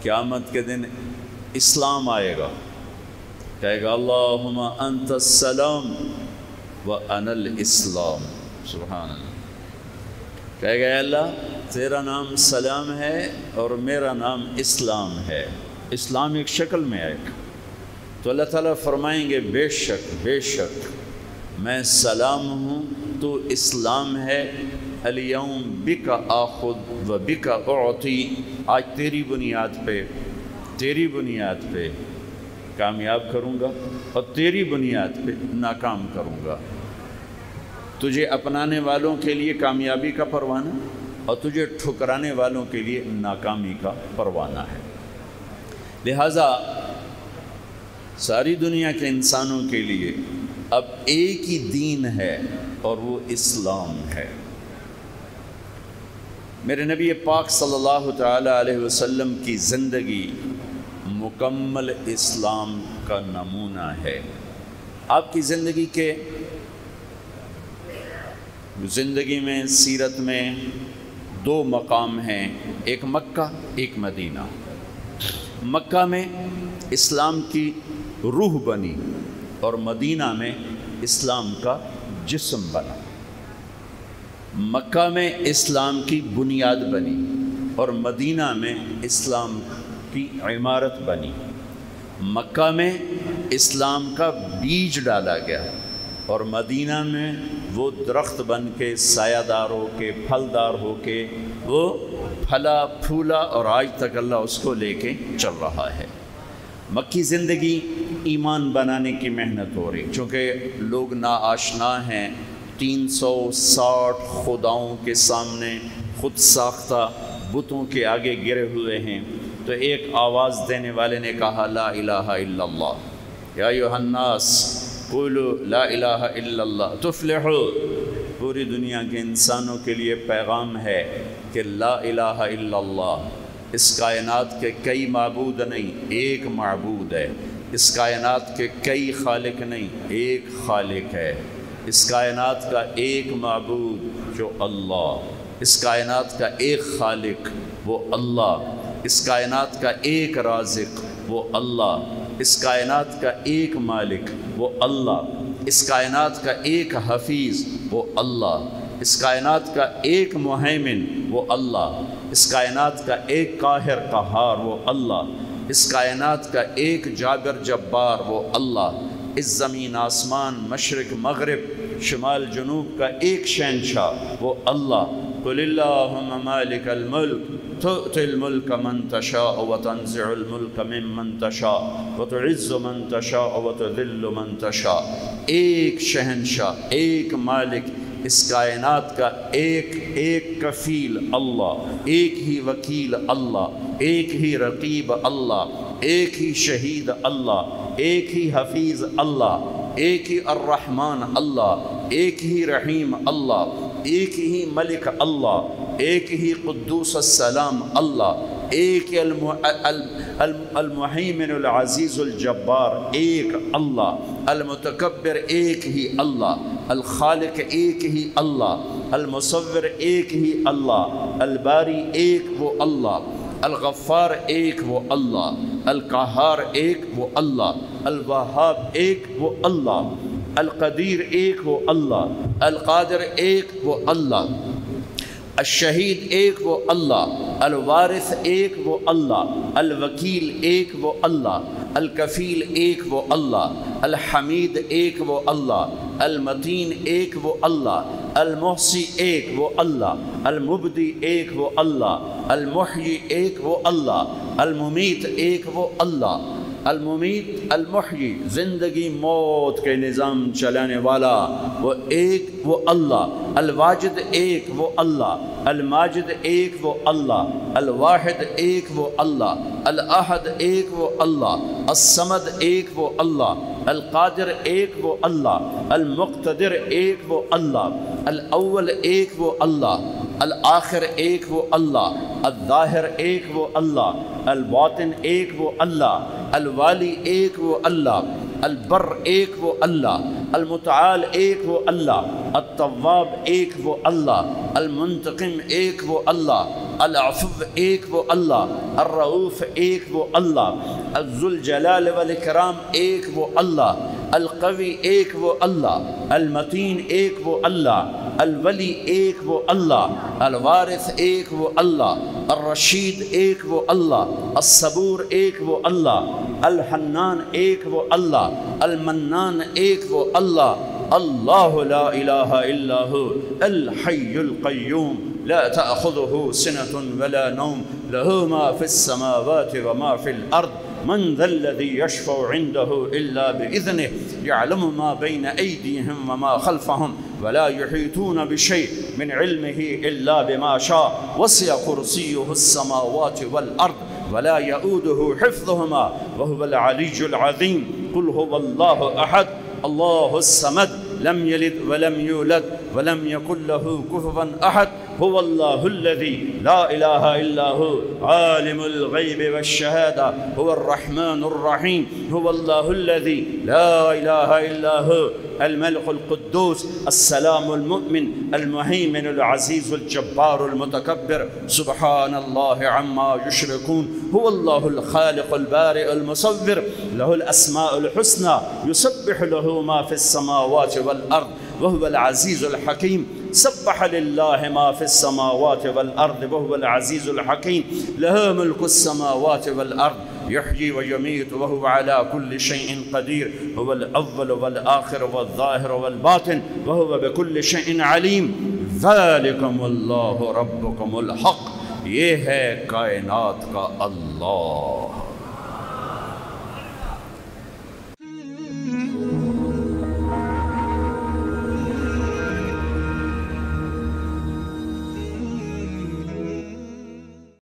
قیامت کے دن اسلام آئے گا، کہے گا اللہم انت السلام و انا الاسلام، سبحان اللہ، کہے گا اے اللہ تیرا نام سلام ہے اور میرا نام اسلام ہے۔ اسلام ایک شکل میں آئے گا تو اللہ تعالیٰ فرمائیں گے بے شک میں سلام ہوں، تو اسلام ہے، الیوم بک آخذ و بک اعطی، آج تیری بنیاد پہ کامیاب کروں گا اور تیری بنیاد پہ ناکام کروں گا۔ تجھے اپنانے والوں کے لیے کامیابی کا پروانہ اور تجھے ٹھکرانے والوں کے لیے ناکامی کا پروانہ ہے۔ لہٰذا ساری دنیا کے انسانوں کے لیے اب ایک ہی دین ہے اور وہ اسلام ہے۔ میرے نبی پاک صلی اللہ تعالی علیہ وسلم کی زندگی مکمل اسلام کا نمونہ ہے۔ آپ کی زندگی میں سیرت میں دو مقام ہیں، ایک مکہ ایک مدینہ۔ مکہ میں اسلام کی روح بنی اور مدینہ میں اسلام کا جسم بنا۔ مکہ میں اسلام کی بنیاد بنی اور مدینہ میں اسلام کی عمارت بنی۔ مکہ میں اسلام کا بیج ڈالا گیا اور مدینہ میں وہ درخت بن کے سایہ دار ہو کے پھلدار ہو کے وہ پھلا پھولا اور آج تک اللہ اس کو لے کے چل رہا ہے۔ مکی زندگی ایمان بنانے کی محنت ہو رہی، چونکہ لوگ ناآشنا ہیں، 360 خداؤں کے سامنے خود ساختہ بتوں کے آگے گرے ہوئے ہیں، تو ایک آواز دینے والے نے کہا لا الہ الا اللہ، یا ایھا الناس قولوا لا الہ الا اللہ تفلحوا۔ پوری دنیا کے انسانوں کے لیے پیغام ہے کہ لا الہ الا اللہ، اس کائنات کے کئی معبود نہیں، ایک معبود ہے۔ اس کائنات کے کئی خالق نہیں، ایک خالق ہے۔ اس کائنات کا ایک معبود جو اللہ، اس کائنات کا ایک خالق وہ اللہ، اس کائنات کا ایک رازق وہ اللہ، اس کائنات کا ایک مالک وہ اللہ، اس کائنات کا ایک حفیظ وہ اللہ، اس کائنات کا ایک مہیمن وہ اللہ، اس کائنات کا ایک قاہر قہار وہ اللہ، اس کائنات کا ایک جابر جبار وہ اللہ، اس زمین آسمان مشرق مغرب شمال جنوب کا ایک شہنشاہ وہ اللہ۔ قل اللہم مالک الملک تؤتی الملک من تشاء وتنزع الملک ممن تشاء وتعز من تشاء وتذل من تشاء۔ ایک شہنشاہ، ایک مالک، اس کائنات کا ایک کفیل اللہ، ایک ہی وکیل اللہ، ایک ہی رقیب اللہ، ایک ہی شہید اللہ، ایک ہی حفیظ اللہ، ایک ہی الرحمن اللہ، ایک ہی رحیم اللہ، ایک ہی ملک اللہ، ایک ہی قدوس السلام اللہ، ایک ہی المہیمن العزیز الجبار ایک اللہ، المتکبر ایک ہی اللہ، الخالق ایک ہی اللہ، المصور ایک ہی اللہ، الباری ایک وہ اللہ، الغفار ایک وہ اللہ، القہار ایک وہ اللہ، الوہاب ایک وہ اللہ، القدیر ایک وہ اللہ، القادر ایک وہ اللہ، الشہید ایک وہ اللہ، الوارث ایک وہ اللہ، الوکیل ایک وہ اللہ، الکفیل ایک وہ اللہ، الحمید ایک وہ اللہ، المتین ایک وہ اللہ، المحصی ایک وہ اللہ، المبدی ایک وہ اللہ، المحیی ایک وہ اللہ، الممیت ایک وہ اللہ، الممیت المحیی زندگی موت کے نظام چلانے والا وہ ایک وہ اللہ، الواجد ایک وہ اللہ، الماجد ایک وہ اللہ، الواحد ایک وہ اللہ، الاحد ایک وہ اللہ، الصمد ایک وہ اللہ، القادر ایک وہ اللہ، المقتدر ایک وہ اللہ، الاول ایک وہ اللہ، الآخر ایک وہ اللہ، الظاہر ایک وہ اللہ، الباطن ایک وہ اللہ، الوالی ایک وہ اللہ، البر ایک وہ اللہ، المتعال ایک وہ اللہ، التواب ایک وہ اللہ، المنتقم ایک وہ اللہ، العفو ایک وہ اللہ، الرؤوف ایک وہ اللہ، ذو الجلال والاکرام ایک وہ اللہ، القوی ایک وہ اللہ، المتین ایک وہ اللہ، الولی ایک وہ اللہ، الوارث ایک وہ اللہ، الرشید ایک وہ اللہ، الصبور ایک وہ اللہ، الحنان ایک وہ اللہ، المنان ایک وہ اللہ، اللہ لا الہ الا هو الحی القیوم لا تأخذه سنة ولا نوم له ما في السماوات وما في الأرض من ذا الذي يشفع عنده إلا بإذنه يعلم ما بين أيديهم وما خلفهم ولا يحيطون بشيء من علمه إلا بما شاء وسع كرسيه السماوات والأرض ولا يؤوده حفظهما وهو العلي العظيم قل هو الله أحد الله الصمد لم يلد ولم يولد ولم يكن له كفوا أحد هو الله الذي لا إله إلا هو عالم الغيب والشهادة هو الرحمن الرحيم هو الله الذي لا إله إلا هو الملك القدوس السلام المؤمن المهيمن العزيز الجبار المتكبر سبحان الله عما يشركون هو الله الخالق البارئ المصور له الأسماء الحسنى يسبح له ما في السماوات والأرض وهو العزيز الحكيم سبح لله ما في السماوات والأرض وهو العزيز الحكيم له ملك السماوات والأرض يحيي ويميت وهو على كل شيء قدير هو الأول والآخر والظاهر والباطن وهو بكل شيء عليم ذلكم الله ربكم الحق یہ ہے کائنات کا اللہ۔